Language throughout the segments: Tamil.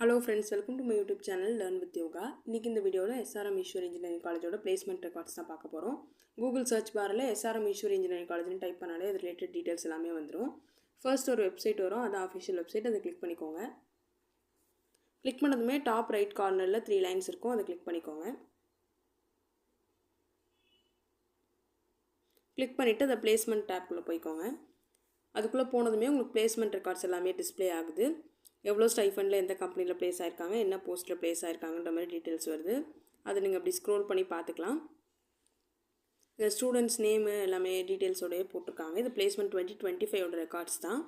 Hello friends, welcome to my YouTube channel Learn with Yoga. இன்னைக்கு இந்த வீடியோவில் SRM ஈஸ்வர் இன்ஜினியரிங் காலேஜோட பிளேஸ்மெண்ட் ரெக்கார்ட்ஸ் தான் பார்க்க போகிறோம். கூகுள் சர்ச் பாரில் SRM ஈஸ்வர் இன்ஜினியரிங் காலேஜ்னு டைப் பண்ணாலே அது ரிலேட்டட் டீட்டெயில்ஸ் எல்லாமே வந்துடும். ஃபர்ஸ்ட் ஒரு வெப்சைட் வரும், அதான் அஃபிஷியல் வெப்சைட். அதை கிளிக் பண்ணிக்கோங்க. கிளிக் பண்ணதுமே டாப் ரைட் கார்னரில் 3 லைன்ஸ் இருக்கும், அதை கிளிக் பண்ணிக்கோங்க. கிளிக் பண்ணிவிட்டு அந்த பிளேஸ்மெண்ட் டேப்குள்ளே போய்க்கோங்க. அதுக்குள்ளே போனதுமே உங்களுக்கு பிளேஸ்மெண்ட் ரெக்கார்ட்ஸ் எல்லாமே டிஸ்பிளே ஆகுது. எவ்வளோ ஸ்டைஃபண்டில் எந்த கம்பெனியில் ப்ளேஸ் ஆகிருக்காங்க, என்ன போஸ்ட்டில் ப்ளேஸ் ஆகிருக்காங்கன்ற மாதிரி டீட்டெயில்ஸ் வருது. அதை நீங்கள் அப்படி ஸ்க்ரோல் பண்ணி பார்த்துக்கலாம். இந்த ஸ்டூடெண்ட்ஸ் நேமு எல்லாமே டீட்டெயில்ஸோடையே போட்டிருக்காங்க. இது பிளேஸ்மெண்ட் 2025 ரெக்கார்ட்ஸ் தான்.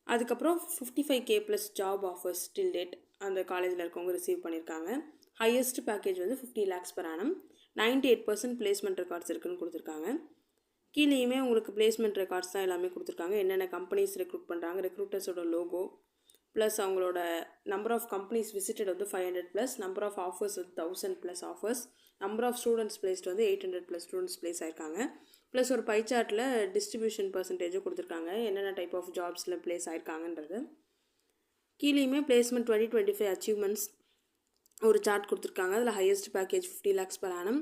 அதுக்கப்புறம் 55K + job offers till date அந்த காலேஜில் இருக்கவங்க ரிசீவ் பண்ணியிருக்காங்க. ஹையஸ்ட் பேக்கேஜ் வந்து 50 lakhs per annum. 98% placement records இருக்குதுன்னு கொடுத்துருக்காங்க. கீழேயுமே உங்களுக்கு பிளேஸ்மெண்ட் ரெக்கார்ட்ஸ் தான் எல்லாமே கொடுத்துருக்காங்க. என்னென்ன கம்பெனிஸ் ரெக்ரூட் பண்ணுறாங்க, ரெக்ரூட்டர்ஸோட லோகோ, ப்ளஸ் அவங்களோட நம்பர் ஆஃப் கம்பெனிஸ் விசிட்டட் வந்து 500+, நம்பர் ஆஃப் ஆஃபர்ஸ் வந்து 1000+ offers, number of students placed வந்து 800+ ஸ்டூடெண்ட்ஸ் பிளேஸ் ஆயிருக்காங்க. ப்ளஸ் ஒரு பை சார்ட்டில் டிஸ்ட்ரிபியூஷன் பர்சன்டேஜும் கொடுத்துருக்காங்க, என்னென்ன டைப் ஆஃப் ஜாப்ஸில் பிளேஸ் ஆயிருக்காங்கன்றது. கீழேயுமே பிளேஸ்மெண்ட் 2025 அச்சீவ்மெண்ட்ஸ் ஒரு சார்ட் கொடுத்துருக்காங்க. அதில் highest package 50 lakhs per annum,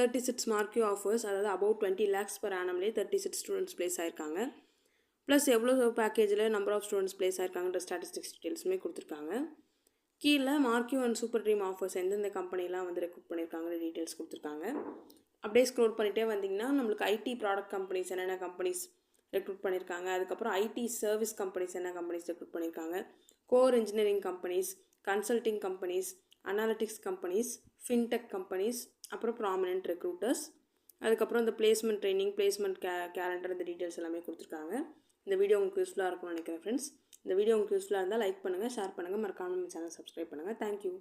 36 marquee offers, அதாவது அபவுட் 20 lakhs per annumலேயே 36 ஸ்டூடெண்ட்ஸ் பிளேஸ் ஆயிருக்காங்க. ப்ளஸ் எவ்வளோ பேக்கேஜில் நம்பர் ஆஃப் ஸ்டூடெண்ட்ஸ் பிளேஸ் ஆயிருக்காங்கன்ற ஸ்டாட்டிஸ்டிக்ஸ் டீட்டெயில்ஸுமே கொடுத்துருக்காங்க. கீழே marquee and super dream offers எந்தெந்த கம்பெனிலாம் வந்து ரெக்ரூட் பண்ணியிருக்காங்கன்ற டீட்டெயில்ஸ் கொடுத்துருக்காங்க. அப்படியே ஸ்க்ரோல் பண்ணிகிட்டே வந்திங்கன்னா நம்மளுக்கு ஐடி ப்ராடக்ட் கம்பெனிஸ் என்னென்ன கம்பெனிஸ் ரெக்ரூட் பண்ணியிருக்காங்க, அதுக்கப்புறம் ஐடி சர்வீஸ் கம்பெனிஸ் என்ன கம்பெனிஸ் ரெக்ரூட் பண்ணியிருக்காங்க, core engineering companies, consulting companies, analytics companies, fintech companies, அப்புறம் ப்ராமினென்ட் ரெக்ரூட்டர்ஸ், அதுக்கப்புறம் இந்த பிளேஸ்மெண்ட் ட்ரைனிங், பிளேஸ்மெண்ட் கேலண்டர், இந்த டீட்டெயில்ஸ் எல்லாமே கொடுத்துருக்காங்க. இந்த வீடியோ உங்களுக்கு யூஸ்ஃபுல்லாக இருக்கும்னு நினைக்கிறேன் ஃப்ரெண்ட்ஸ். இந்த வீடியோ உங்களுக்கு யூஸ்ஃபுல்லாக இருந்தால் லைக் பண்ணுங்கள், ஷேர் பண்ணுங்கள், மறக்காமல் நம்ம சேனல் சப்ஸ்கிரைப் பண்ணுங்கள். தேங்க்யூ.